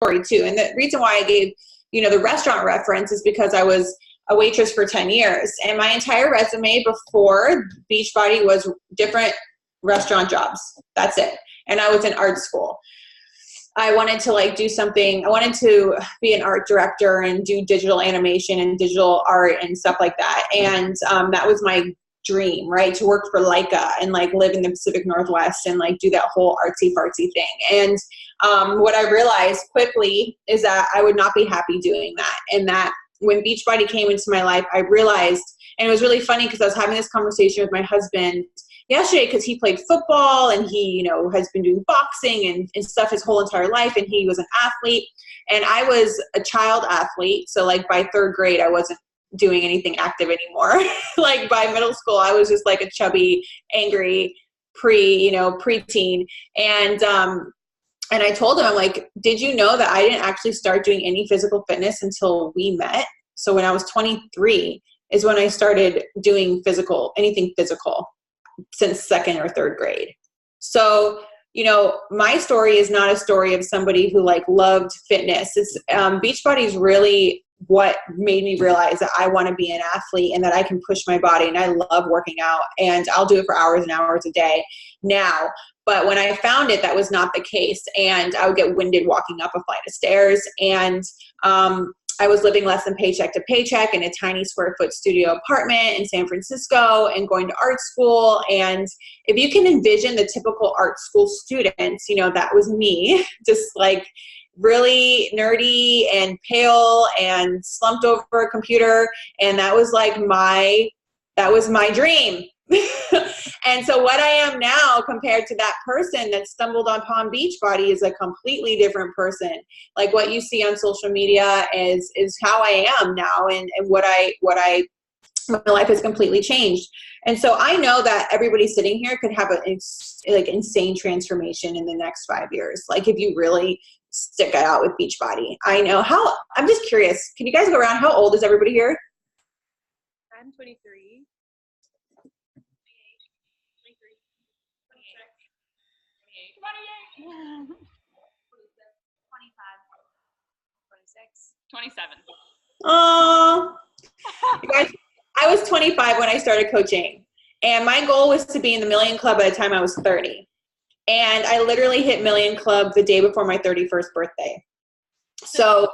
story too. And the reason why I gave, the restaurant reference is because I was a waitress for 10 years. And my entire resume before Beachbody was different restaurant jobs. That's it. And I was in art school. I wanted to do something. I wanted to be an art director and do digital animation and digital art and stuff like that. And that was my dream, right? To work for Leica and live in the Pacific Northwest and do that whole artsy fartsy thing. And what I realized quickly is that I would not be happy doing that. And that when Beachbody came into my life, I realized, and it was really funny because I was having this conversation with my husband yesterday because he played football and he, has been doing boxing and stuff his whole entire life. And he was an athlete and I was a child athlete. So by third grade, I wasn't doing anything active anymore. By middle school, I was just a chubby, angry preteen. And I told him, I'm like, did you know that I didn't actually start doing any physical fitness until we met? So when I was 23 is when I started doing anything physical since second or third grade. So, my story is not a story of somebody who loved fitness. It's Beachbody is really what made me realize that I want to be an athlete and that I can push my body and I love working out and I'll do it for hours and hours a day now. But when I found it, that was not the case. And I would get winded walking up a flight of stairs. And I was living less than paycheck to paycheck in a tiny square foot studio apartment in San Francisco and going to art school. And if you can envision the typical art school students, that was me, just really nerdy and pale and slumped over a computer. And that was my dream. And so what I am now compared to that person that stumbled upon Beachbody is a completely different person. What you see on social media is how I am now and my life has completely changed. And so I know that everybody sitting here could have an insane transformation in the next 5 years. If you really stick it out with Beachbody. I know I'm just curious. Can you guys go around? How old is everybody here? I'm 23. 28. 27. Oh, guys, I was 25 when I started coaching, and my goal was to be in the Million Club by the time I was 30. And I literally hit Million Club the day before my 31st birthday. So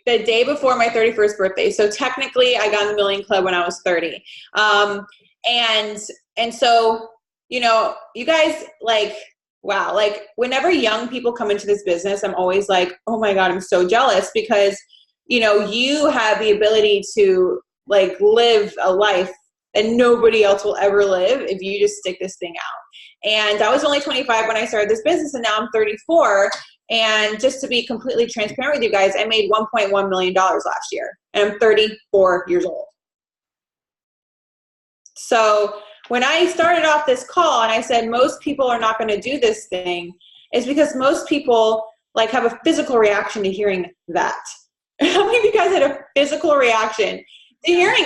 the day before my 31st birthday. So technically I got in the Million Club when I was 30. And so, you guys wow. Whenever young people come into this business, I'm always oh my God, I'm so jealous because, you have the ability to live a life that nobody else will ever live if you just stick this thing out. And I was only 25 when I started this business and now I'm 34. And just to be completely transparent with you guys, I made $1.1 million last year and I'm 34 years old. So when I started off this call and I said most people are not going to do this thing, is because most people have a physical reaction to hearing that. How many of you guys had a physical reaction to hearing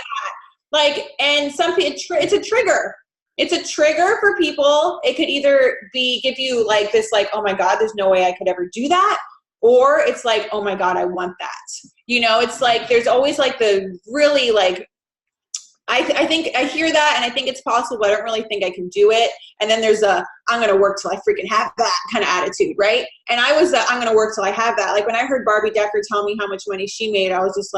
that? And some people, it's a trigger. It's a trigger for people. It could either give you this, oh my God, there's no way I could ever do that. Or it's oh my God, I want that. It's there's always the really I think I hear that and I think it's possible, but I don't really think I can do it. And then there's I'm going to work till I freaking have that kind of attitude, right? And I was I'm going to work till I have that. When I heard Barbie Decker tell me how much money she made, I was just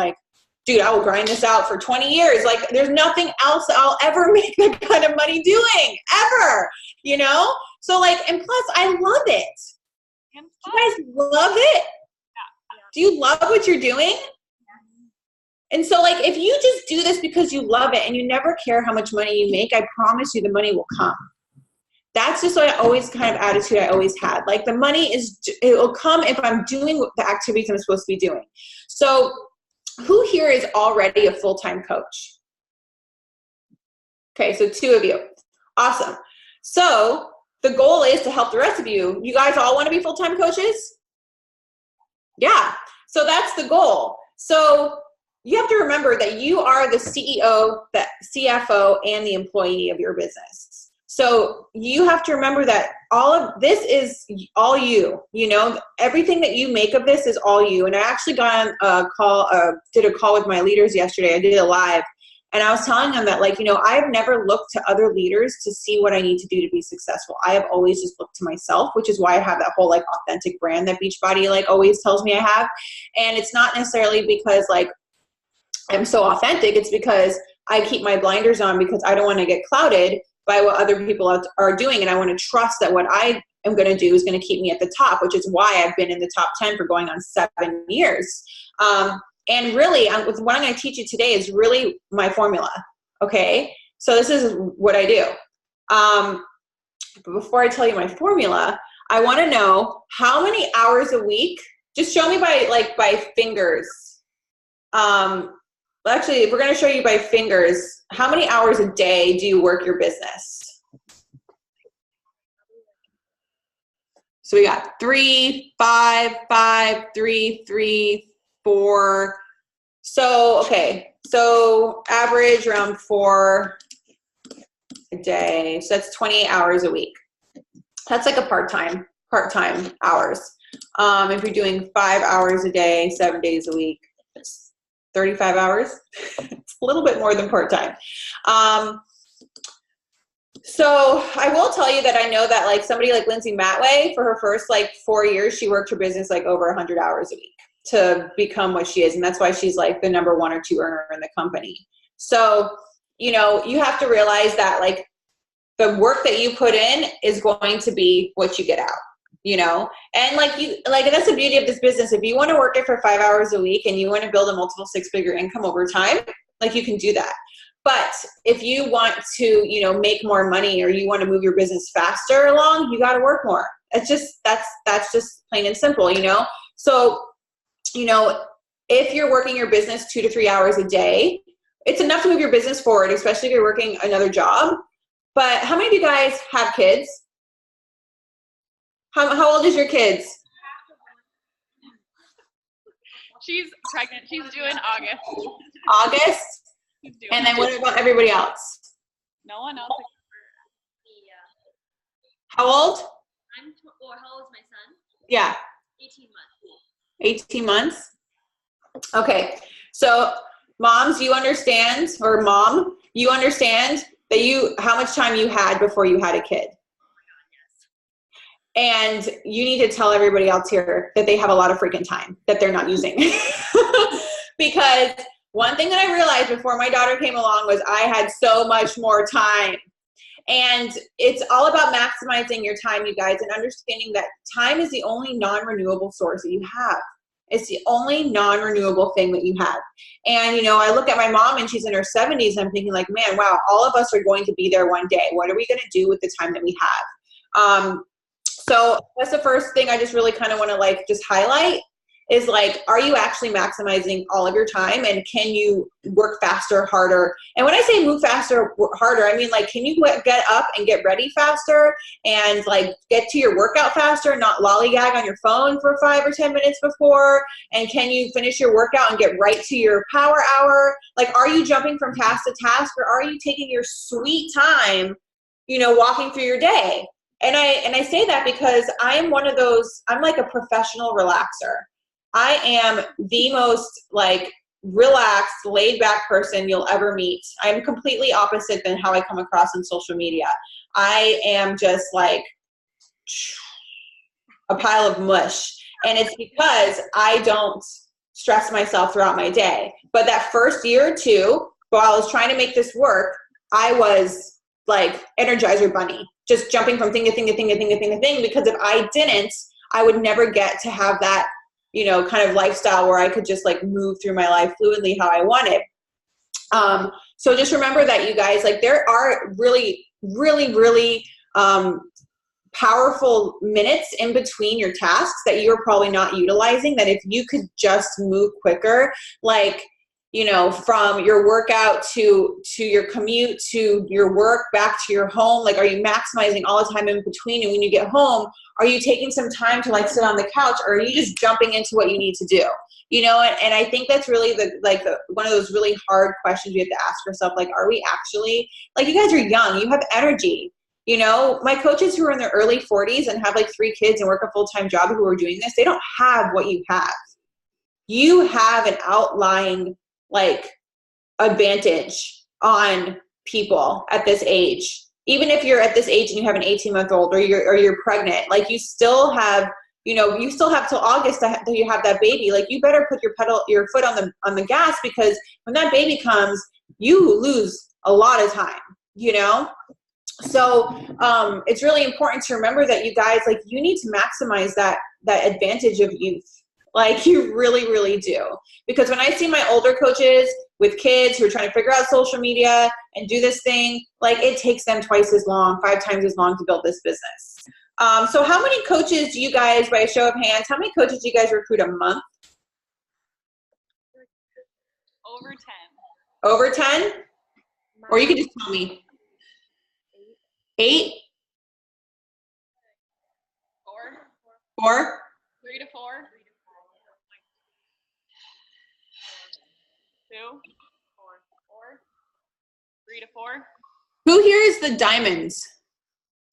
dude, I will grind this out for 20 years. There's nothing else I'll ever make that kind of money doing, ever, So and plus I love it. You guys love it? Do you love what you're doing? And so if you just do this because you love it and you never care how much money you make, I promise you the money will come. That's just what attitude I always had. The money it will come if I'm doing the activities I'm supposed to be doing. So who here is already a full-time coach? Okay, so 2 of you. Awesome. So the goal is to help the rest of you. You guys all want to be full-time coaches? Yeah. So that's the goal. So you have to remember that you are the CEO, the CFO, and the employee of your business. So you have to remember that all of this is all you, you know, everything that you make of this is all you. And I actually got on a call, did a call with my leaders yesterday. I did it live. And I was telling them that, like, you know, I've never looked to other leaders to see what I need to do to be successful. I have always just looked to myself, which is why I have that whole like authentic brand that Beachbody like always tells me I have. And it's not necessarily because like I'm so authentic. It's because I keep my blinders on because I don't want to get clouded by what other people are doing. And I want to trust that what I am going to do is going to keep me at the top, which is why I've been in the top 10 for going on 7 years. And really, what I'm going to teach you today is really my formula. Okay. So this is what I do. But before I tell you my formula, I want to know how many hours a week, just show me by fingers. Actually, if we're going to show you by fingers, how many hours a day do you work your business? So we got 3, 5, 5, 3, 3, 4. So, okay. So average around 4 a day. So that's 28 hours a week. That's like a part-time hours. If you're doing 5 hours a day, 7 days a week, it's 35 hours. It's a little bit more than part-time. So I will tell you that I know that like somebody like Lindsay Matway, for her first like 4 years, she worked her business like over 100 hours a week to become what she is. And that's why she's like the number 1 or 2 earner in the company. So, you know, you have to realize that like the work that you put in is going to be what you get out. You know, and like that's the beauty of this business. If you want to work it for 5 hours a week and you want to build a multiple 6-figure income over time, like you can do that. But if you want to, you know, make more money or you want to move your business faster along, you got to work more. It's just, that's just plain and simple, you know? So, you know, if you're working your business 2 to 3 hours a day, it's enough to move your business forward, especially if you're working another job. But how many of you guys have kids? How old is your kids? She's pregnant. She's due in August. August? And then what about everybody else? No one else. How old? How old is my son? Yeah. 18 months. 18 months? Okay. So moms, you understand, or mom, you understand that how much time you had before you had a kid. And you need to tell everybody else here that they have a lot of freaking time that they're not using. Because one thing that I realized before my daughter came along was I had so much more time. And it's all about maximizing your time, you guys, and understanding that time is the only non-renewable source that you have. It's the only non-renewable thing that you have. And, you know, I look at my mom and she's in her 70s and I'm thinking like, man, wow, all of us are going to be there one day. What are we going to do with the time that we have? So that's the first thing I just really kind of want to like just highlight is like, are you actually maximizing all of your time and can you work faster, harder? And when I say move faster, harder, I mean like, can you get up and get ready faster and like get to your workout faster, not lollygag on your phone for 5 or 10 minutes before? And can you finish your workout and get right to your power hour? Like, are you jumping from task to task or are you taking your sweet time, you know, walking through your day? And I say that because I'm one of those, I'm like a professional relaxer. I am the most like relaxed, laid back person you'll ever meet. I'm completely opposite than how I come across on social media. I am just like a pile of mush. And it's because I don't stress myself throughout my day. But that first year or two, while I was trying to make this work, I was like Energizer Bunny, just jumping from thing to thing to thing to thing to thing to thing, because if I didn't, I would never get to have that, you know, kind of lifestyle where I could just like move through my life fluidly how I wanted. So just remember that, you guys, like there are really, really, really powerful minutes in between your tasks that you're probably not utilizing, that if you could just move quicker, like, you know, from your workout to your commute, to your work, back to your home, like, are you maximizing all the time in between? And when you get home, are you taking some time to like sit on the couch, or are you just jumping into what you need to do? You know, and I think that's really one of those really hard questions you have to ask yourself. Like, are we actually, like, you guys are young, you have energy. You know, my coaches who are in their early 40s and have like 3 kids and work a full-time job who are doing this, they don't have what you have. You have an outlying like advantage on people at this age. Even if you're at this age and you have an 18-month-old or you're pregnant, like you still have, you know, you still have till August till you have that baby. Like you better put your foot on the gas, because when that baby comes, you lose a lot of time, you know? So it's really important to remember that you guys, like, you need to maximize that advantage of youth. Like you really, really do. Because when I see my older coaches with kids who are trying to figure out social media and do this thing, like it takes them twice as long, 5 times as long to build this business. So how many coaches do you guys, by a show of hands, how many coaches do you guys recruit a month? Over 10. Over 10? Or you can just tell me. 8? 4? 3 to 4. 2, 4, 3 to 4. Who here is the diamonds?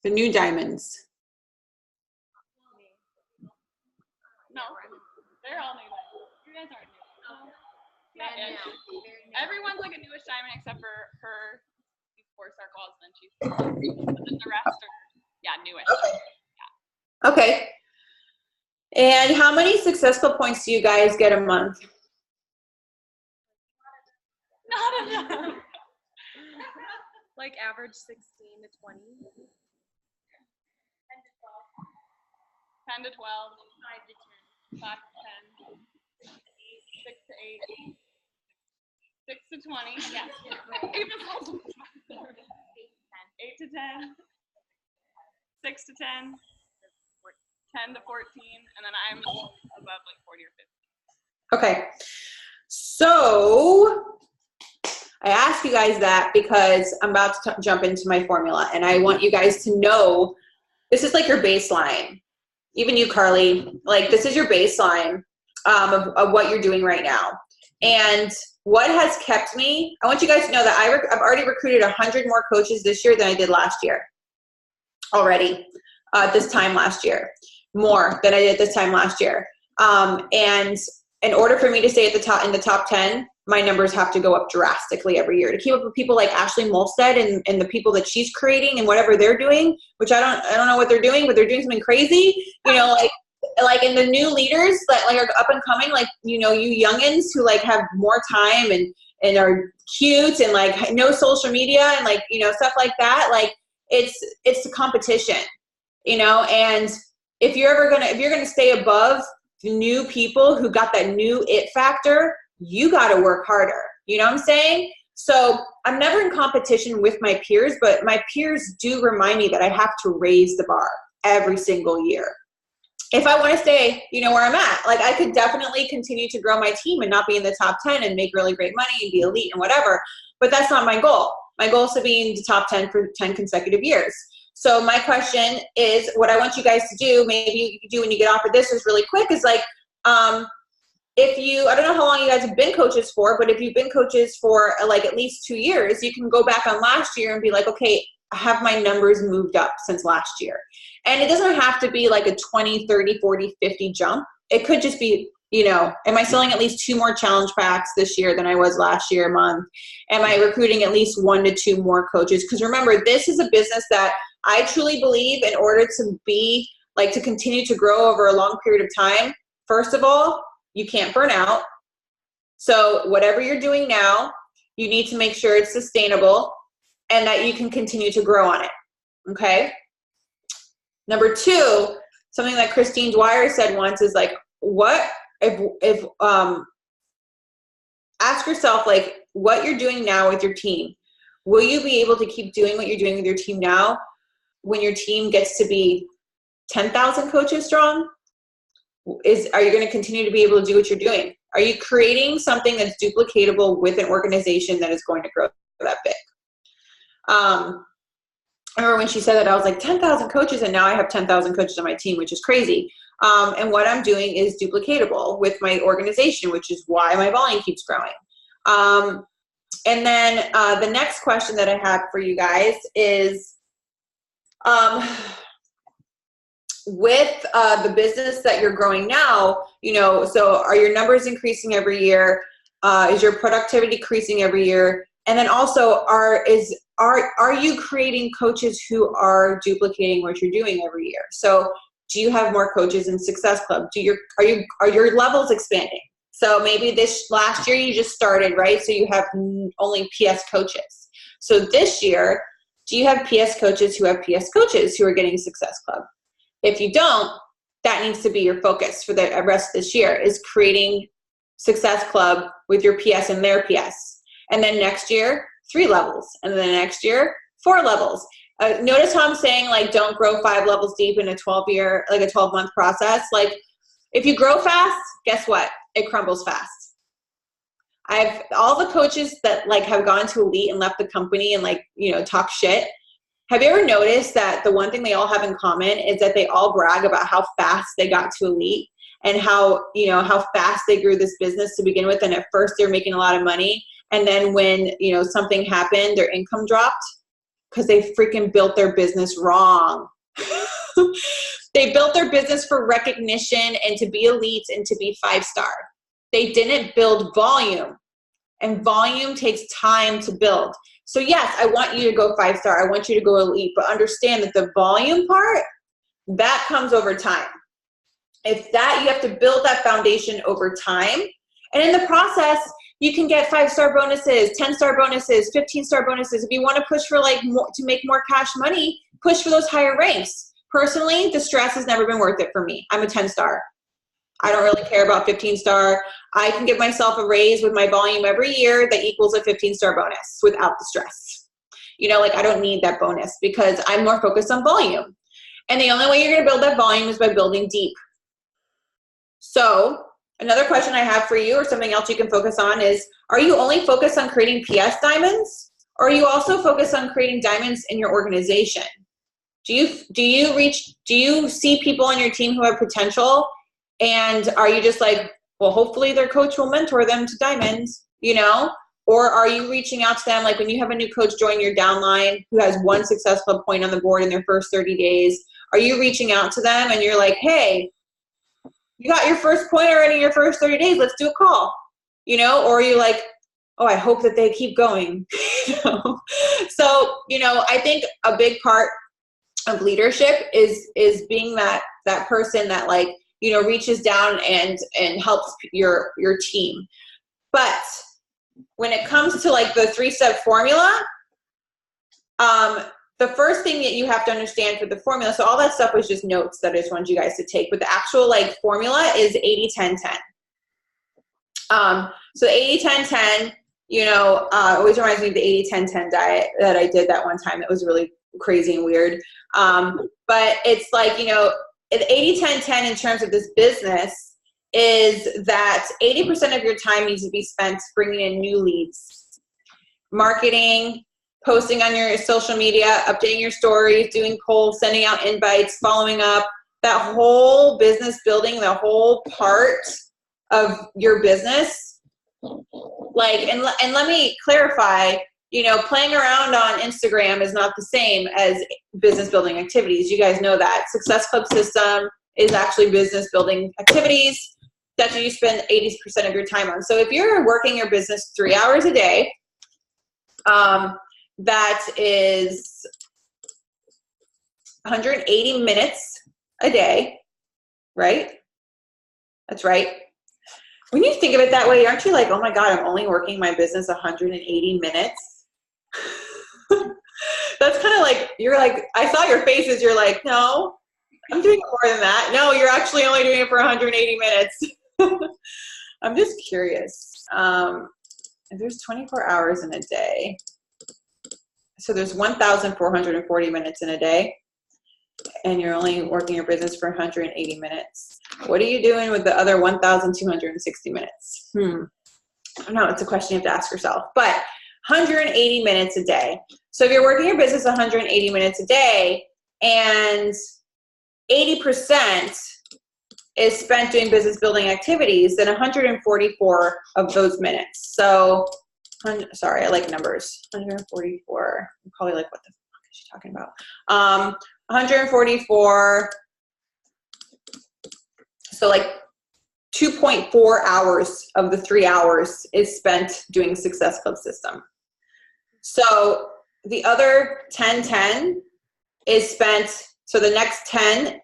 The new diamonds? No, they're all new. You guys aren't new. Not yet. Everyone's like a newish diamond except for her. She's 4-star quals, then she's. But then the rest are, newish. Okay. And how many successful points do you guys get a month? Not enough. Like average 16 to 20. 10 to 12. 5 to 10. 5 to 10. 6 to 8. 6 to 20. Yeah. 8 to 10. 6 to 10. 10 to 14. And then I'm above like 40 or 50. Okay. So I ask you guys that because I'm about to jump into my formula, and I want you guys to know this is like your baseline. Even you, Carly, like this is your baseline of what you're doing right now. And what has kept me, I want you guys to know that I've already recruited 100 more coaches this year than I did last year already, this time last year, more than I did this time last year. And in order for me to stay at in the top 10, my numbers have to go up drastically every year to keep up with people like Ashley Molstead and the people that she's creating and whatever they're doing, which I don't know what they're doing, but they're doing something crazy, you know, like in the new leaders that like are up and coming, like, you know, you youngins who like have more time and are cute and like no social media and like, you know, stuff like that. Like it's the competition, you know, and if you're gonna stay above the new people who got that new it factor, you got to work harder. You know what I'm saying? So I'm never in competition with my peers, but my peers do remind me that I have to raise the bar every single year. If I want to stay, you know, where I'm at, like I could definitely continue to grow my team and not be in the top 10 and make really great money and be elite and whatever, but that's not my goal. My goal is to be in the top 10 for 10 consecutive years. So my question is, what I want you guys to do, maybe you can do when you get off of this is really quick, is like, if you, I don't know how long you guys have been coaches for, but if you've been coaches for like at least 2 years, you can go back on last year and be like, okay, have my numbers moved up since last year? And it doesn't have to be like a 20, 30, 40, 50 jump. It could just be, you know, am I selling at least 2 more challenge packs this year than I was last year a month? Am I recruiting at least 1 to 2 more coaches? Because remember, this is a business that I truly believe in order to be like to continue to grow over a long period of time. First of all, you can't burn out. So whatever you're doing now, you need to make sure it's sustainable and that you can continue to grow on it. Okay. Number 2, something that Christine Dwyer said once is like, what if ask yourself like what you're doing now with your team. Will you be able to keep doing what you're doing with your team now when your team gets to be 10,000 coaches strong? Are you going to continue to be able to do what you're doing? Are you creating something that's duplicatable with an organization that is going to grow that big? I remember when she said that, I was like, 10,000 coaches, and now I have 10,000 coaches on my team, which is crazy. And what I'm doing is duplicatable with my organization, which is why my volume keeps growing. And then the next question that I have for you guys is, With the business that you're growing now, you know, so are your numbers increasing every year? Is your productivity increasing every year? And then also, are you creating coaches who are duplicating what you're doing every year? So do you have more coaches in Success Club? Are your levels expanding? So maybe this last year you just started, right? So you have only PS coaches. So this year, do you have PS coaches who have PS coaches who are getting Success Club? If you don't, that needs to be your focus for the rest of this year, is creating Success Club with your PS and their PS. And then next year, 3 levels. And then next year, 4 levels. Notice how I'm saying, like, don't grow 5 levels deep in a 12-month process. Like, if you grow fast, guess what? It crumbles fast. All the coaches that like have gone to Elite and left the company and like, you know, talk shit. Have you ever noticed that the one thing they all have in common is that they all brag about how fast they got to Elite and how, you know, how fast they grew this business to begin with. And at first they're making a lot of money. And then when, you know, something happened, their income dropped because they freaking built their business wrong. They built their business for recognition and to be elite and to be 5-star. They didn't build volume, and volume takes time to build. So yes, I want you to go 5-star. I want you to go elite, but understand that the volume part, that comes over time. It's that you have to build that foundation over time. And in the process, you can get 5-star bonuses, 10-star bonuses, 15-star bonuses. If you want to push for like more, to make more cash money, push for those higher ranks. Personally, the stress has never been worth it for me. I'm a 10-star. I don't really care about 15-star. I can give myself a raise with my volume every year that equals a 15-star bonus without the stress. You know, like I don't need that bonus because I'm more focused on volume. And the only way you're going to build that volume is by building deep. So another question I have for you, or something else you can focus on, is, are you only focused on creating PS diamonds, or are you also focused on creating diamonds in your organization? Do you see people on your team who have potential, and are you just like, well, hopefully their coach will mentor them to diamonds, you know? Or are you reaching out to them, like when you have a new coach join your downline who has 1 Success Club point on the board in their first 30 days, are you reaching out to them and you're like, hey, you got your first point already in your first 30 days, let's do a call, you know? Or are you like, oh, I hope that they keep going. You know? So, you know, I think a big part of leadership is being that person that, like, you know, reaches down and helps your team. But when it comes to like the 3-step formula, the first thing that you have to understand for the formula, so all that stuff was just notes that I just wanted you guys to take, but the actual like formula is 80-10-10. So 80-10-10, you know, always reminds me of the 80-10-10 diet that I did that one time. That was really crazy and weird. But it's like, you know, the 80-10-10 in terms of this business is that 80% of your time needs to be spent bringing in new leads, marketing, posting on your social media, updating your stories, doing polls, sending out invites, following up. That whole business building, the whole part of your business. Like, and let me clarify, you know, playing around on Instagram is not the same as business building activities. You guys know that. Success Club system is actually business building activities. That's what you spend 80% of your time on. So if you're working your business 3 hours a day, that is 180 minutes a day, right? That's right. When you think of it that way, aren't you like, oh my God, I'm only working my business 180 minutes? That's kind of like, you're like, I saw your faces, you're like, no, I'm doing more than that. No, you're actually only doing it for 180 minutes. I'm just curious. If there's 24 hours in a day, so there's 1,440 minutes in a day, and you're only working your business for 180 minutes. What are you doing with the other 1,260 minutes? I don't know. It's a question you have to ask yourself. But 180 minutes a day. So if you're working your business 180 minutes a day and 80% is spent doing business building activities, then 144 of those minutes. So, sorry, I like numbers. 144. I'm probably like, what the fuck is she talking about? 144. So like 2.4 hours of the 3 hours is spent doing Success Club system. So the other 10 is spent, so the next 10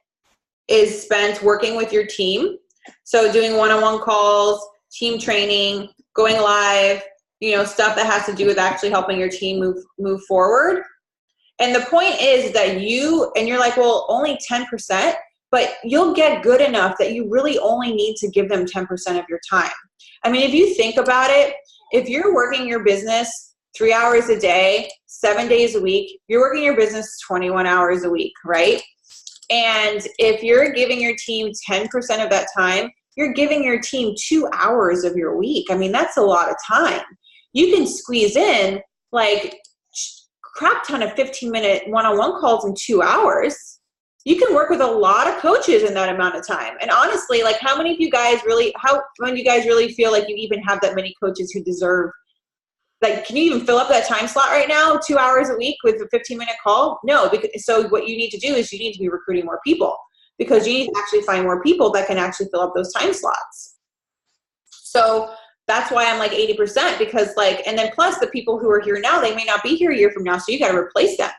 is spent working with your team. So doing one-on-one calls, team training, going live, you know, stuff that has to do with actually helping your team move forward. And the point is that you're like, well, only 10%, but you'll get good enough that you really only need to give them 10% of your time. I mean, if you think about it, if you're working your business 3 hours a day, 7 days a week, you're working your business 21 hours a week, right? And if you're giving your team 10% of that time, you're giving your team 2 hours of your week. I mean, that's a lot of time. You can squeeze in like crap ton of 15-minute one-on-one calls in 2 hours. You can work with a lot of coaches in that amount of time. And honestly, like how many of you guys really feel like you even have that many coaches who deserve, like, can you even fill up that time slot right now, 2 hours a week with a 15-minute call? No, because, so what you need to do is you need to be recruiting more people, because you need to actually find more people that can actually fill up those time slots. So that's why I'm like 80%, because like, and then plus the people who are here now, they may not be here a year from now, so you got to replace them,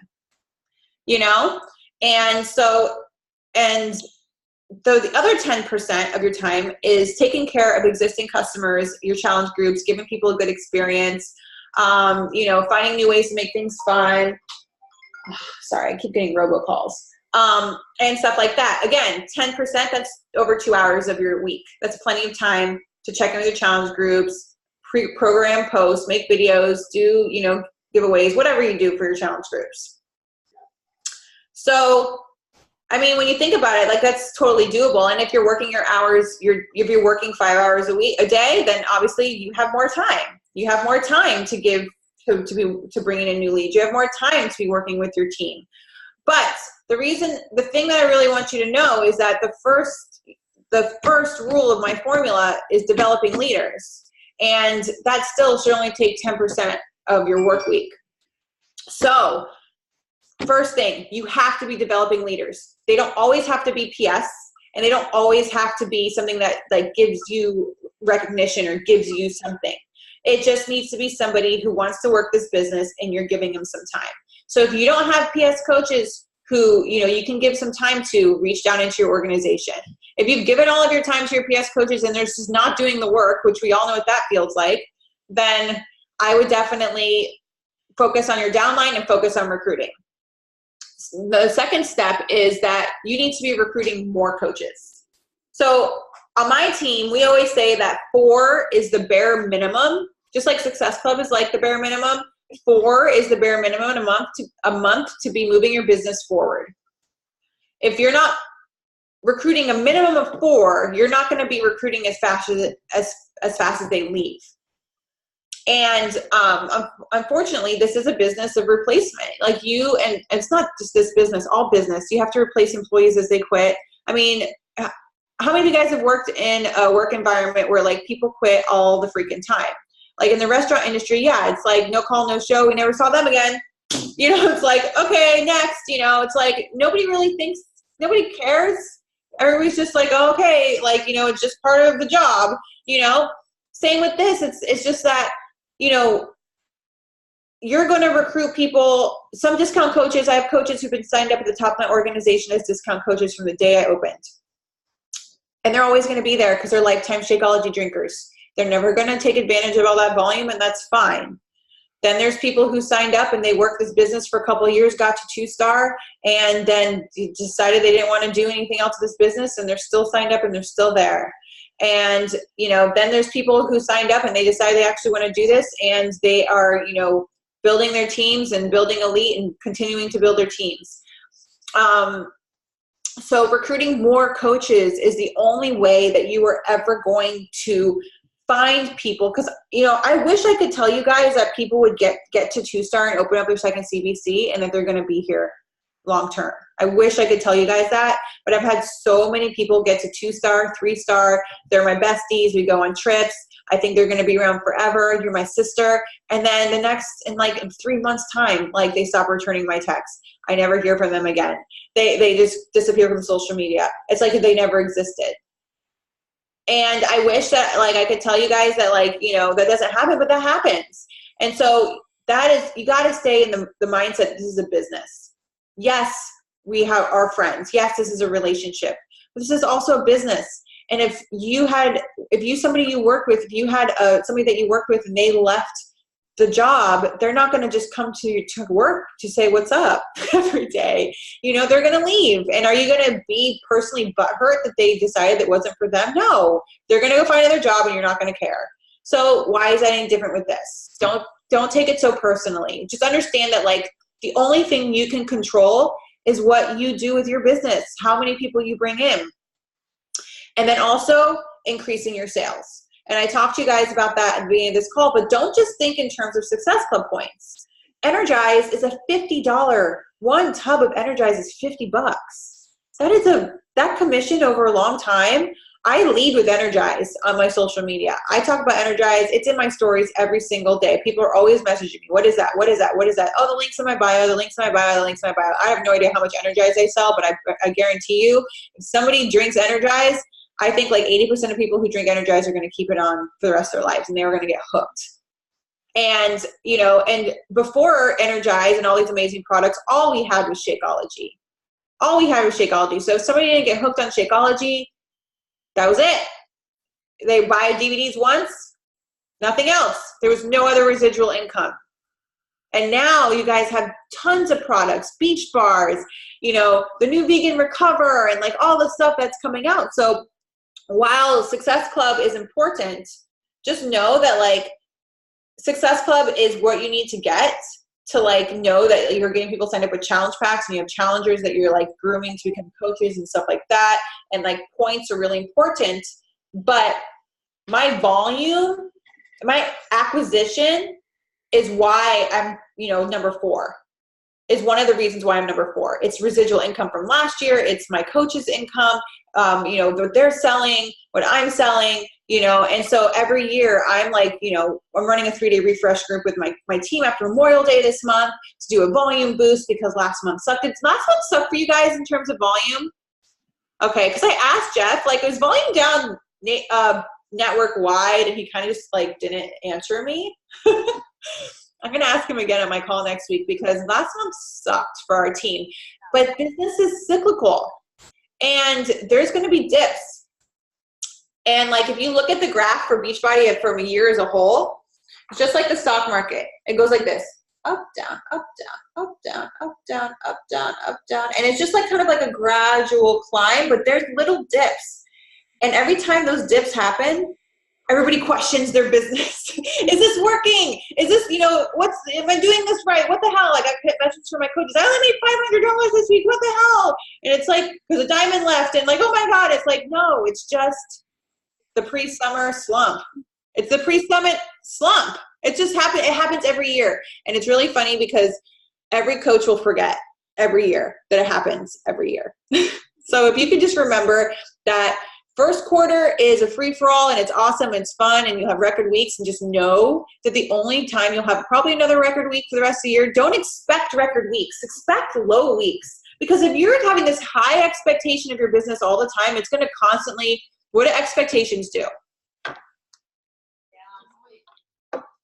you know? And so, and the other 10% of your time is taking care of existing customers, your challenge groups, giving people a good experience, you know, finding new ways to make things fun. Sorry, I keep getting robocalls. And stuff like that. Again, 10%, that's over 2 hours of your week. That's plenty of time to check in with your challenge groups, program posts, make videos, do, you know, giveaways, whatever you do for your challenge groups. So, I mean, when you think about it, like that's totally doable. And if you're working your hours, if you're working 5 hours a day, then obviously you have more time. You have more time to give, to bring in a new lead. You have more time to be working with your team. But the thing that I really want you to know is that the first rule of my formula is developing leaders. And that still should only take 10% of your work week. So first thing, you have to be developing leaders. They don't always have to be PS, and they don't always have to be something that like gives you recognition or gives you something. It just needs to be somebody who wants to work this business and you're giving them some time. So if you don't have PS coaches who, you know, you can give some time to, reach down into your organization. If you've given all of your time to your PS coaches and they're just not doing the work, which we all know what that feels like, then I would definitely focus on your downline and focus on recruiting. The second step is that you need to be recruiting more coaches. So on my team, we always say that 4 is the bare minimum, just like Success Club is like the bare minimum. 4 is the bare minimum a month to be moving your business forward. If you're not recruiting a minimum of 4, you're not going to be recruiting as fast as they leave. And unfortunately, this is a business of replacement. Like and it's not just this business, all business. You have to replace employees as they quit. I mean, how many of you guys have worked in a work environment where like people quit all the freaking time? Like in the restaurant industry, yeah, it's like no call, no show. We never saw them again. You know, it's like, okay, next. You know, it's like nobody really thinks, nobody cares. Everybody's just like, oh, okay, like, you know, it's just part of the job. You know, same with this. It's just that, you know, you're going to recruit people, some discount coaches. I have coaches who've been signed up at the top of my organization as discount coaches from the day I opened. And they're always going to be there because they're lifetime Shakeology drinkers. They're never going to take advantage of all that volume, and that's fine. Then there's people who signed up and they worked this business for a couple of years, got to 2-star, and then decided they didn't want to do anything else with this business, and they're still signed up and they're still there. And, you know, then there's people who signed up and they decide they actually want to do this, and they are, you know, building their teams and building elite and continuing to build their teams. So recruiting more coaches is the only way that you are ever going to find people. Because, you know, I wish I could tell you guys that people would get to 2-star and open up their second CBC and that they're going to be here long term. I wish I could tell you guys that, but I've had so many people get to 2-star, 3-star. They're my besties. We go on trips. I think they're going to be around forever. You're my sister. And then in 3 months time, like they stop returning my texts. I never hear from them again. They just disappear from social media. It's like they never existed. And I wish that like I could tell you guys that like, you know, that doesn't happen, but that happens. And so that is, you got to stay in the mindset, this is a business. Yes, we have our friends. Yes, this is a relationship. But this is also a business. And if somebody you work with, if you had somebody that you worked with and they left the job, they're not going to just come to work to say what's up every day. You know, they're going to leave. And are you going to be personally butthurt that they decided it wasn't for them? No, they're going to go find another job and you're not going to care. So why is that any different with this? Don't take it so personally. Just understand that like the only thing you can control is what you do with your business, how many people you bring in, and then also increasing your sales. And I talked to you guys about that at the beginning of this call, but don't just think in terms of Success Club points. Energize is a $50. One tub of Energize is $50. That commission over a long time. I lead with Energize on my social media. I talk about Energize. It's in my stories every single day. People are always messaging me. What is that? What is that? What is that? Oh, the link's in my bio, the link's in my bio, the link's in my bio. I have no idea how much Energize they sell, but I guarantee you, if somebody drinks Energize, I think like 80% of people who drink Energize are going to keep it on for the rest of their lives, and they are going to get hooked. And, you know, and before Energize and all these amazing products, all we had was Shakeology. All we had was Shakeology. So if somebody didn't get hooked on Shakeology, that was it. They buy DVDs once, nothing else. There was no other residual income. And now you guys have tons of products, beach bars, you know, the new Vegan Recover, and like all the stuff that's coming out. So while Success Club is important, just know that like Success Club is what you need to get to like know that you're getting people signed up with challenge packs, and you have challengers that you're like grooming to become coaches and stuff like that. And like points are really important, but my volume, my acquisition is why I'm, you know, number 4. Is one of the reasons why I'm number 4. It's residual income from last year. It's my coach's income, you know, what they're selling, what I'm selling, you know. And so every year I'm like, you know, I'm running a 3-day refresh group with my team after Memorial Day this month to do a volume boost because last month sucked. Did last month suck for you guys in terms of volume? Okay, because I asked Jeff, like, was volume down network wide, and he kind of just like didn't answer me. I'm going to ask him again at my call next week because last month sucked for our team. But business is cyclical, and there's going to be dips. And like if you look at the graph for Beachbody from a year as a whole, it's just like the stock market. It goes like this: up, down, up, down, up, down, up, down, up, down, up, down. And it's just like kind of like a gradual climb, but there's little dips. And every time those dips happen, everybody questions their business. Is this working? Is this, you know, am I doing this right? What the hell? Like I get messages from my coaches, I only made $500 this week. What the hell? And it's like, because a diamond left, and like, oh my God, it's like, no, it's just the pre-summer slump. It's the pre-summit slump. It just happens. It happens every year. And it's really funny because every coach will forget every year that it happens every year. So if you could just remember that first quarter is a free-for-all, and it's awesome, it's fun, and you'll have record weeks, and just know that the only time you'll have probably another record week for the rest of the year, don't expect record weeks. Expect low weeks. Because if you're having this high expectation of your business all the time, it's going to constantly, what do expectations do?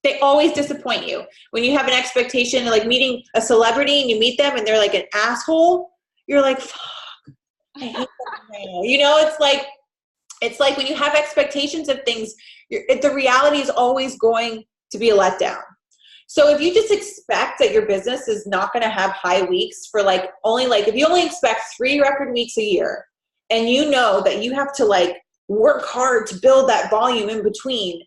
They always disappoint you. When you have an expectation, like meeting a celebrity and you meet them and they're like an asshole, you're like, fuck, I hate that man. You know, it's like when you have expectations of things, the reality is always going to be a letdown. So if you just expect that your business is not going to have high weeks for like only like, if you only expect 3 record weeks a year, and you know that you have to like work hard to build that volume in between,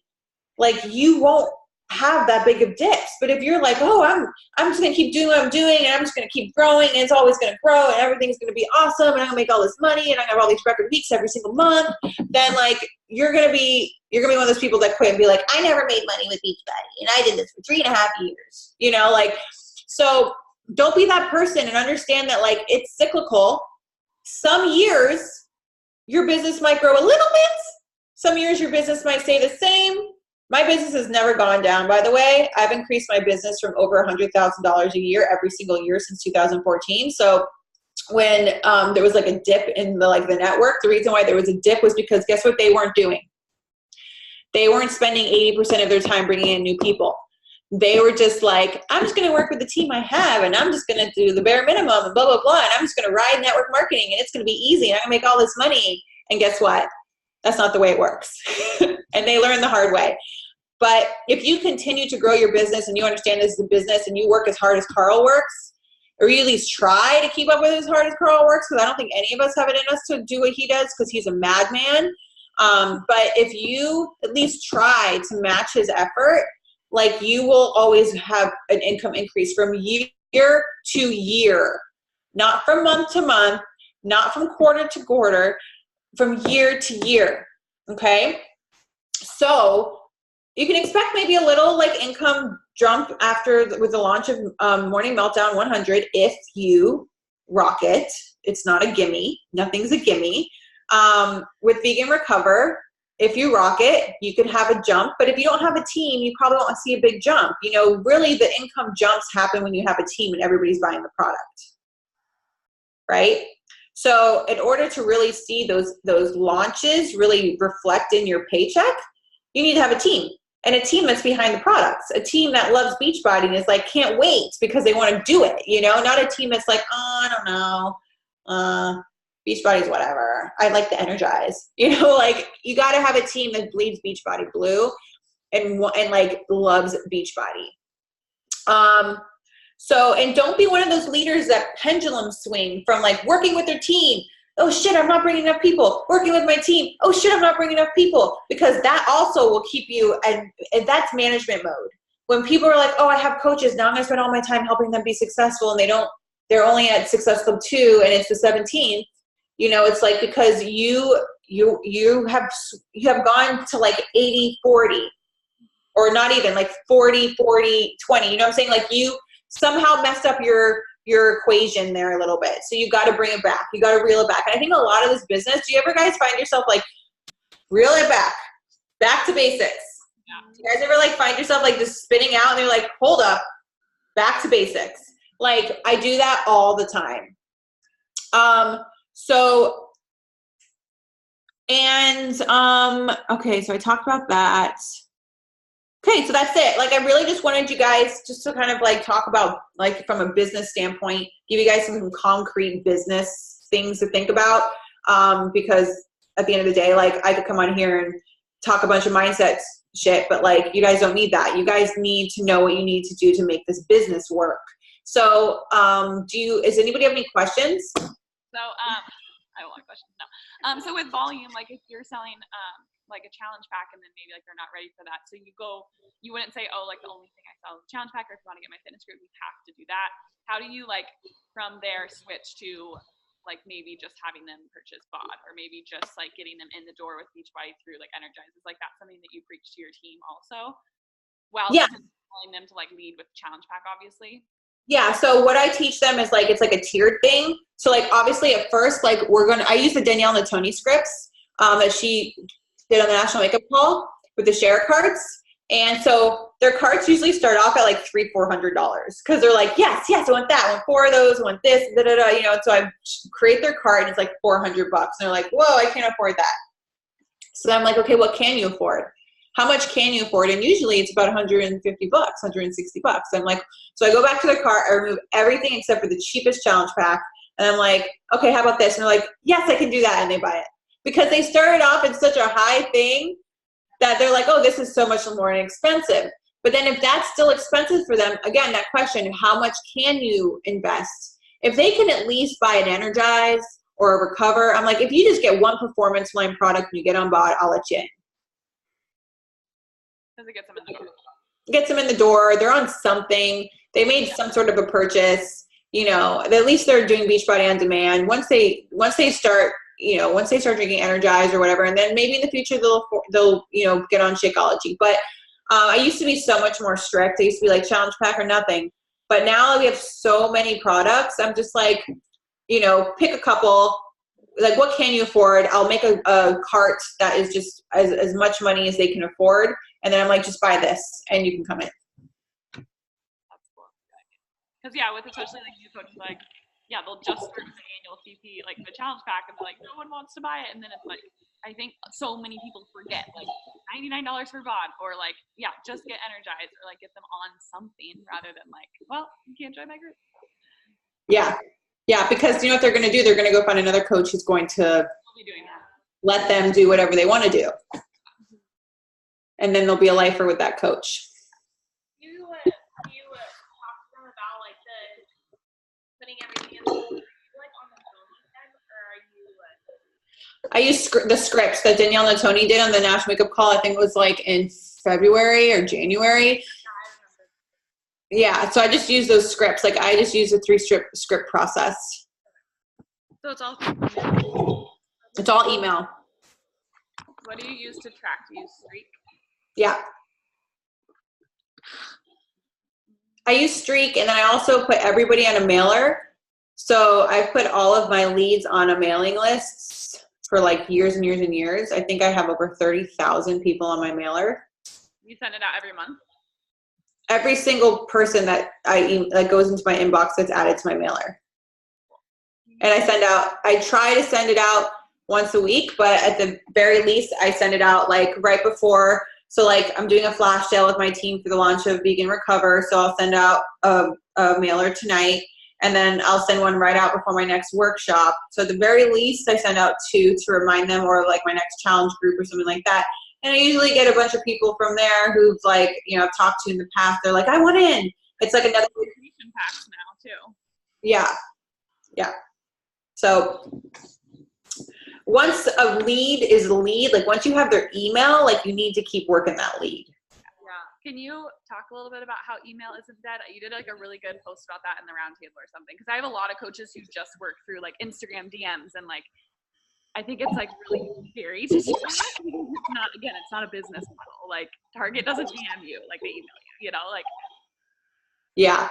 like you won't have that big of dips. But if you're like, oh, I'm just going to keep doing what I'm doing, and I'm just going to keep growing, and it's always going to grow, and everything's going to be awesome, and I'm going to make all this money, and I have all these record weeks every single month, then like you're going to be one of those people that quit and be like, I never made money with Beachbody, and I did this for 3.5 years. You know, like, so don't be that person, and understand that like it's cyclical. Some years your business might grow a little bit. Some years your business might stay the same. My business has never gone down, by the way. I've increased my business from over $100,000 a year every single year since 2014. So when there was like a dip in the network, the reason why there was a dip was because guess what they weren't doing? They weren't spending 80% of their time bringing in new people. They were just like, I'm just going to work with the team I have, and I'm just going to do the bare minimum and blah, blah, blah. And I'm just going to ride network marketing, and it's going to be easy, and I'm going to make all this money. And guess what? That's not the way it works. And they learn the hard way. But if you continue to grow your business and you understand this is a business and you work as hard as Carl works, or you at least try to keep up with as hard as Carl works, because I don't think any of us have it in us to do what he does because he's a madman. But if you at least try to match his effort, like you will always have an income increase from year to year, not from month to month, not from quarter to quarter, from year to year. Okay. So you can expect maybe a little like income jump with the launch of Morning Meltdown 100 if you rock it. It's not a gimme. Nothing's a gimme. With Vegan Recover, if you rock it, you could have a jump. But if you don't have a team, you probably won't see a big jump. You know, really the income jumps happen when you have a team and everybody's buying the product, right? So in order to really see those launches really reflect in your paycheck, you need to have a team. And a team that's behind the products, a team that loves Beachbody and is like, can't wait because they want to do it, you know, not a team that's like, oh, I don't know, Beachbody's whatever. I like the Energize, you know, like you got to have a team that bleeds Beachbody blue and like loves Beachbody. So, and don't be one of those leaders that pendulum swing from like working with their team. Oh shit, I'm not bringing enough people. Working with my team. Oh shit, I'm not bringing enough people. Because that also will keep you, and that's management mode. When people are like, oh, I have coaches, now I'm gonna spend all my time helping them be successful, and they're only at Success Club 2 and it's the 17th, you know, it's like because you have gone to like 80-40, or not even like 40-40-20, you know what I'm saying? Like you somehow messed up your equation there a little bit. So you got to bring it back. You got to reel it back. And I think a lot of this business, do you ever guys find yourself like reel it back to basics? Yeah. Do you guys ever like find yourself like just spinning out and you're like, hold up, back to basics? Like I do that all the time. Okay, so I talked about that. Okay, so that's it. Like, I really just wanted you guys just to kind of like talk about, like, from a business standpoint, give you guys some concrete business things to think about. Because at the end of the day, like, I could come on here and talk a bunch of mindset shit, but like, you guys don't need that. You guys need to know what you need to do to make this business work. So, does anybody have any questions? So, I have a lot of questions. No. So with volume, like if you're selling, like a challenge pack and then maybe like they're not ready for that. So you wouldn't say, oh, like the only thing I sell is a challenge pack, or if you want to get my fitness group, you have to do that. How do you like from there switch to like maybe just having them purchase BOD, or maybe just like getting them in the door with Beachbody through like Energize? Is like that something that you preach to your team also? While telling them to like lead with challenge pack, obviously. Yeah, so what I teach them is like, it's like a tiered thing. So like, obviously at first, like I use the Danielle Natoni scripts that she did on the National Makeup Hall with the share cards. And so their cards usually start off at like $300-400 because they're like, yes, I want that. I want 4 of those. I want this, you know. And so I create their card and it's like $400. And they're like, whoa, I can't afford that. So I'm like, okay, what can you afford? How much can you afford? And usually it's about $150, $160. I'm like, so I go back to the cart, I remove everything except for the cheapest challenge pack. And I'm like, okay, how about this? And they're like, yes, I can do that. And they buy it. Because they started off at such a high thing that they're like, oh, this is so much more expensive. But then if that's still expensive for them, again, that question, how much can you invest? If they can at least buy an Energize or a Recover, I'm like, if you just get one performance line product and you get on BOD, I'll let you in. Because it gets them in the door. Gets them in the door. They're on something. They made some sort of a purchase. You know, at least they're doing Beachbody on demand. Once they start drinking Energize or whatever, and then maybe in the future they'll get on Shakeology. But I used to be so much more strict. I used to be like challenge pack or nothing. But now that we have so many products, I'm just like, pick a couple. like, what can you afford? I'll make a cart that is just as much money as they can afford. And then I'm like, just buy this and you can come in. That's cool. Because yeah, with especially like new coaches, like yeah, they'll just start the annual CP, like the challenge pack, and they're like, no one wants to buy it, and then it's like, I think so many people forget like $99 for bond, or like yeah, just get energized or like get them on something rather than like, well, you can't join my group. Yeah, because you know what they're going to do? They're going to go find another coach who's going to Be doing that. let them do whatever they want to do, and then they'll be a lifer with that coach. You talk to them about like putting everything in like on the phone with them, or are you? I use the scripts that Danielle Natoni did on the National Makeup Call. I think it was like in February or January. Yeah, so I just use those scripts. Like I just use the 3-script process. So it's all It's all email. What do you use to track? Do you use Streak? Yeah. I use Streak, and then I also put everybody on a mailer. So I've put all of my leads on a mailing list for like years and years and years. I think I have over 30,000 people on my mailer. You send it out every month? Every single person that that goes into my inbox that's added to my mailer. And I try to send it out once a week, but at the very least, I send it out like right before. So like I'm doing a flash sale with my team for the launch of Vegan Recover. So I'll send out a mailer tonight, and then I'll send one right out before my next workshop. So at the very least, I send out 2 to remind them, or like my next challenge group or something like that. And I usually get a bunch of people from there who've like, you know, I've talked to in the past. They're like, I want in. It's like another Information packs now too. Yeah. So once a lead is a lead, like once you have their email, like you need to keep working that lead. Yeah. Can you talk a little bit about how email isn't dead? You did like a really good post about that in the roundtable or something. Because I have a lot of coaches who just work through like Instagram DMs, and like I think it's like really scary to do that. It's not a business model. Like Target doesn't DM you, like they email you, you know, like. Yeah.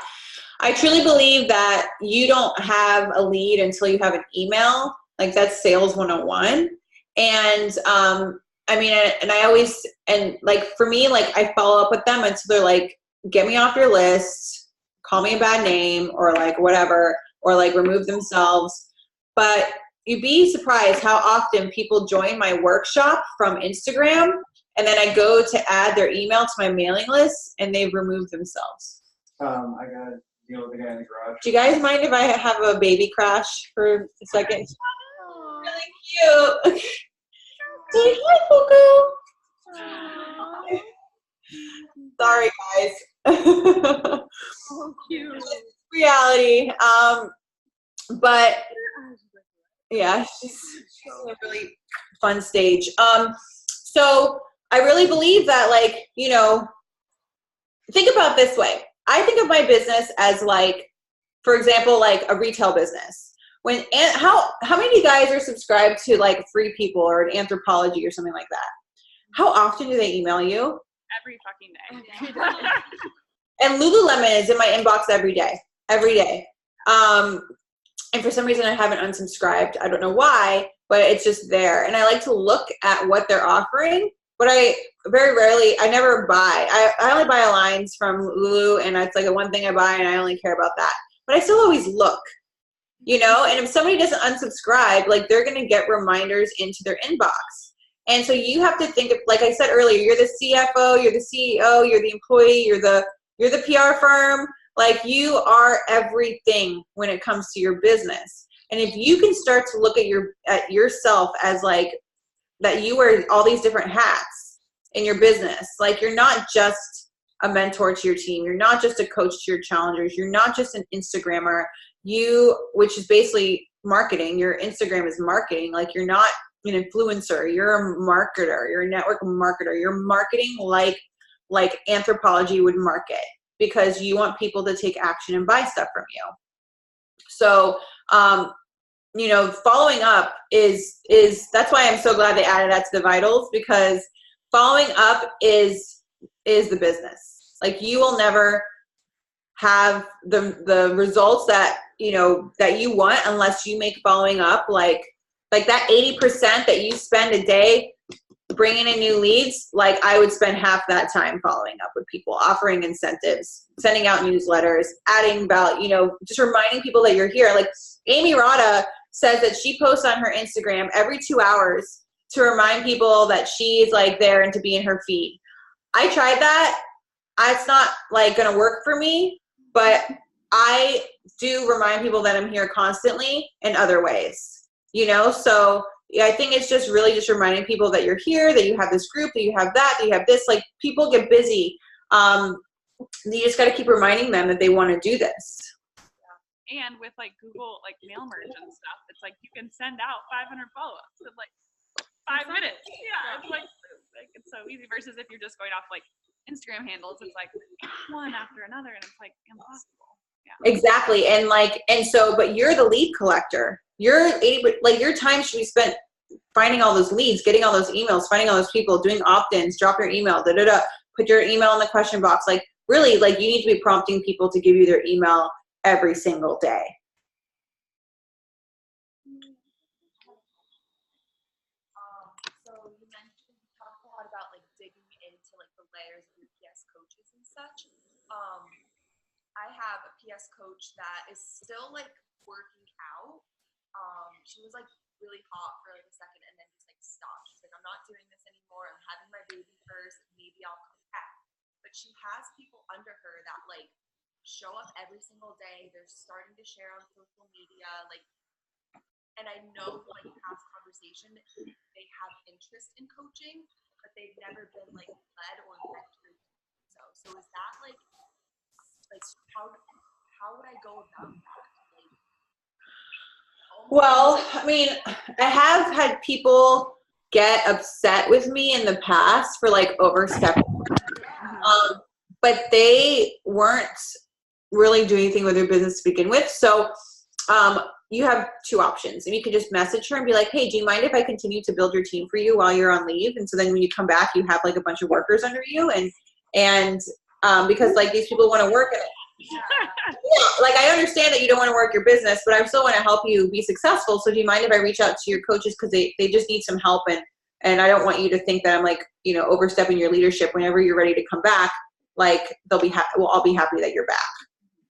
I truly believe that you don't have a lead until you have an email. Like that's sales 101. And I mean, and I always, and like for me, like I follow up with them until they're like, get me off your list, call me a bad name, or like whatever, or like remove themselves. But you'd be surprised how often people join my workshop from Instagram, and then I go to add their email to my mailing list and they've removed themselves. I gotta deal with the guy in the garage. Do you guys mind if I have a baby crash for a second? Really cute. Say hi, Coco. Sorry, guys. So cute. Reality. But yeah, she's in a really fun stage. So I really believe that, like, you know, think about it this way. I think of my business as like, for example, like a retail business. How many of you guys are subscribed to like Free People or an Anthropology or something like that? How often do they email you? Every fucking day. And Lululemon is in my inbox every day. And for some reason I haven't unsubscribed. I don't know why, but it's just there. And I like to look at what they're offering, but I very rarely, I never buy. I only buy lines from Lulu, and it's like the one thing I buy, and I only care about that. But I still always look, you know? And if somebody doesn't unsubscribe, like they're gonna get reminders into their inbox. And so you have to think of, like I said earlier, you're the CFO, you're the CEO, you're the employee, you're the PR firm. Like you are everything when it comes to your business. And if you can start to look at yourself as like that, you wear all these different hats in your business. Like you're not just a mentor to your team. You're not just a coach to your challengers. You're not just an Instagrammer, which is basically marketing. Your Instagram is marketing. Like you're not an influencer. You're a marketer. You're a network marketer. You're marketing like Anthropology would market, because you want people to take action and buy stuff from you. So, you know, following up is that's why I'm so glad they added that to the vitals, because following up is the business. Like you will never have the results that, you know, that you want unless you make following up like Like that 80% that you spend a day bringing in new leads, like I would spend half that time following up with people, offering incentives, sending out newsletters, adding value, you know, just reminding people that you're here. Like Amy Rada says that she posts on her Instagram every 2 hours to remind people that she's like there and to be in her feed. I tried that. It's not like going to work for me, but I do remind people that I'm here constantly in other ways, you know? So yeah, I think it's just really just reminding people that you're here, that you have this group, that you have that you have this. Like people get busy. You just got to keep reminding them that they want to do this. And with like Google, like mail merge and stuff, it's like you can send out 500 follow-ups in like 5 minutes. Yeah, it's like it's so easy versus if you're just going off like Instagram handles, it's like one after another, and it's like impossible. Yeah. Exactly. And like, and so, but you're the lead collector. You're 80, like your time should be spent finding all those leads, getting all those emails, finding all those people, doing opt-ins, drop your email, put your email in the question box. Like really, like you need to be prompting people to give you their email every single day. So you mentioned, you talked a lot about like digging into like the layers of your PS coaches and such. I have a PS coach that is still like working out. She was like really hot for like a second and then just like stopped. She's like, I'm not doing this anymore. I'm having my baby first. Maybe I'll come back. But she has people under her that like show up every single day. They're starting to share on social media. Like, and I know from like past conversation, they have interest in coaching, but they've never been like led or mentored. So is that like how would I go about that? Like, Well, I mean, I have had people get upset with me in the past for like overstepping, but they weren't really doing anything with their business to begin with. So you have two options. And you could just message her and be like, hey, do you mind if I continue to build your team for you while you're on leave? And so then when you come back, you have like a bunch of workers under you. And because like these people want to work at it. Yeah, like I understand that you don't want to work your business, but I still want to help you be successful. So do you mind if I reach out to your coaches because they just need some help, and I don't want you to think that I'm like, you know, overstepping your leadership. Whenever you're ready to come back, like they'll be we'll all be happy that you're back.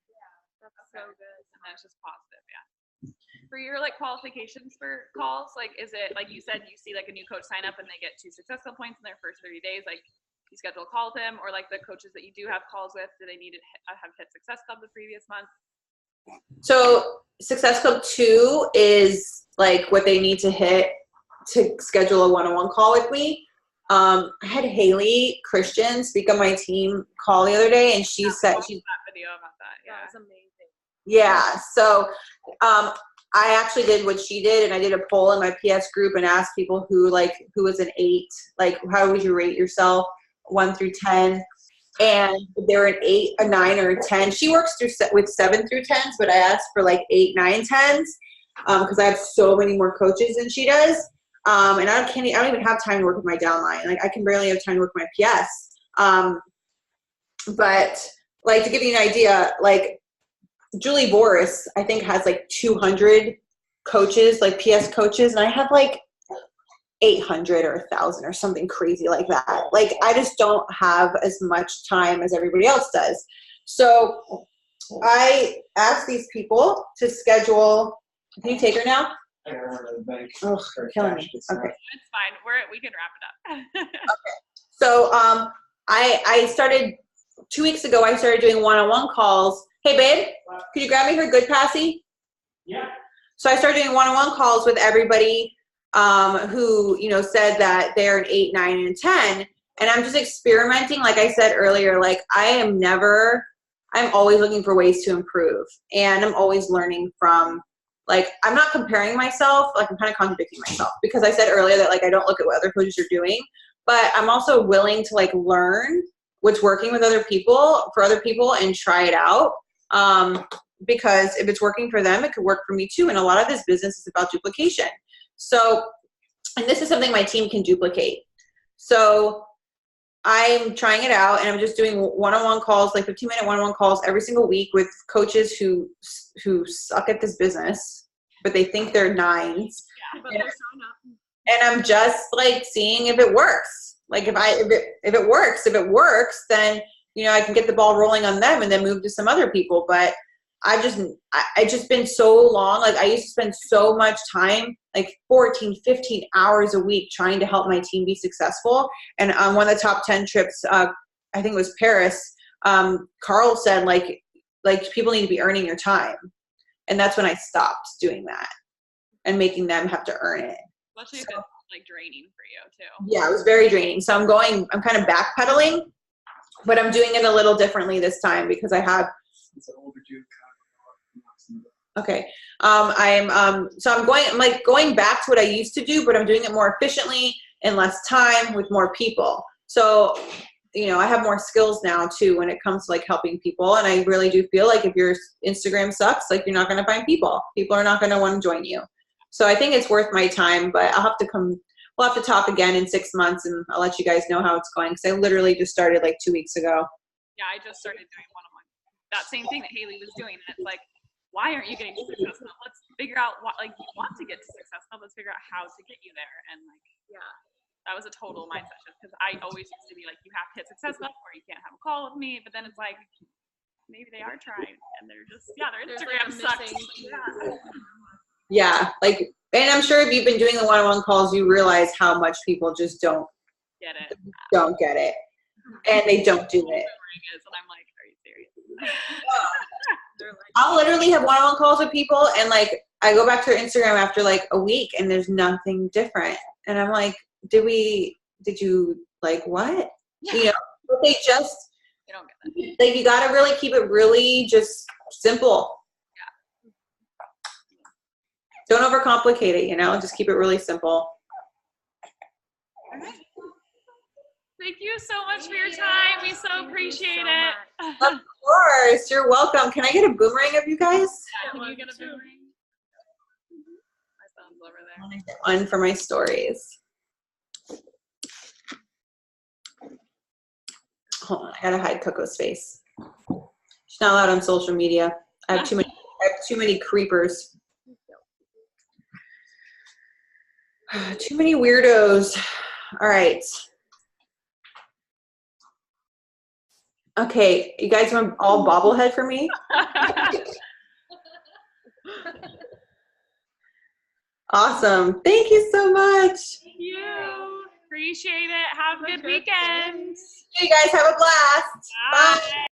Yeah, that's so good, and that's just positive. Yeah. For your like qualifications for calls, like is it like you said, you see like a new coach sign up and they get 2 successful points in their first 30 days, like you schedule a call with them, or like the coaches that you do have calls with, do they need to have hit Success Club the previous month? So Success Club 2 is like what they need to hit to schedule a one-on-one call with me. I had Haley Christian speak on my team call the other day, and she said that video about that. Yeah, it's amazing. Yeah. So I actually did what she did, and I did a poll in my PS group and asked people who was an 8, like how would you rate yourself 1 through 10, and they were an 8, a 9, or a 10. She works with 7 through 10s, but I asked for like 8, 9, 10s because I have so many more coaches than she does, and I don't even have time to work with my downline. Like I can barely have time to work with my PS. But like to give you an idea, like Julie Boris I think has like 200 coaches, like PS coaches, and I have like 800 or 1,000 or something crazy like that. Like I just don't have as much time as everybody else does. So I asked these people to schedule. Can you take her now? I gotta run to the bank. Oh, you're killing me. Okay. It's fine. We can wrap it up. Okay. So I started 2 weeks ago. I started doing one-on-one calls. Hey babe, could you grab me her good passy? Yeah. So I started doing one-on-one calls with everybody who, you know, said that they're an 8, 9, and 10. And I'm just experimenting. Like I said earlier, like I'm always looking for ways to improve. And I'm always learning from, like, I'm not comparing myself. Like I'm kind of contradicting myself because I said earlier that like I don't look at what other coaches are doing, but I'm also willing to like learn what's working with other people and try it out. Because if it's working for them, it could work for me too. And a lot of this business is about duplication. So, and this is something my team can duplicate. So I'm trying it out, and I'm just doing one-on-one calls, like 15-minute one-on-one calls every single week with coaches who suck at this business, but they think they're 9s. But And, they're showing up. and I'm just like seeing if it works. Like if it works, then, you know, I can get the ball rolling on them and then move to some other people. But I just been so long. Like I used to spend so much time, like 14, 15 hours a week trying to help my team be successful. And on one of the top 10 trips, I think it was Paris, Carl said like people need to be earning your time. And that's when I stopped doing that and making them have to earn it. Especially if it's like draining for you too. Yeah, it was very draining. So I'm kind of backpedaling, but I'm doing it a little differently this time because I have. Okay. I'm going back to what I used to do, but I'm doing it more efficiently in less time with more people. So, you know, I have more skills now too when it comes to like helping people. And I really do feel like if your Instagram sucks, like you're not going to find people. People are not going to want to join you. So I think it's worth my time, but we'll have to talk again in 6 months and I'll let you guys know how it's going. Cause I literally just started like 2 weeks ago. Yeah, I just started doing one-on-one. That same thing that Haley was doing. And it's like, why aren't you getting successful? Let's figure out what, like, you want to get to successful. Let's figure out how to get you there. And like, yeah, that was a total mindset shift because I always used to be like, you have to hit success level or you can't have a call with me. But then it's like, maybe they are trying and they're just, yeah, their Instagram sucks. Yeah. Like, and I'm sure if you've been doing the one-on-one calls, you realize how much people just don't get it. And they don't do it. And I'm like, are you serious? I'll literally have one-on-one calls with people and like I go back to their Instagram after like a week and there's nothing different. And I'm like, did you like what? Yeah. You know, but they don't get it. Like you gotta really keep it really just simple. Yeah. Don't overcomplicate it, you know, just keep it really simple. Thank you so much for your time. We so appreciate it. Of course. You're welcome. Can I get a boomerang of you guys? Yeah, can you get a boomerang? My phone's over there. I get one for my stories. Hold on. I gotta hide Coco's face. She's not allowed on social media. I have too many creepers. Too many weirdos. All right. Okay, you guys want all bobblehead for me? Awesome. Thank you so much. Thank you. Appreciate it. Have a good weekend. You guys have a blast. Bye. Bye.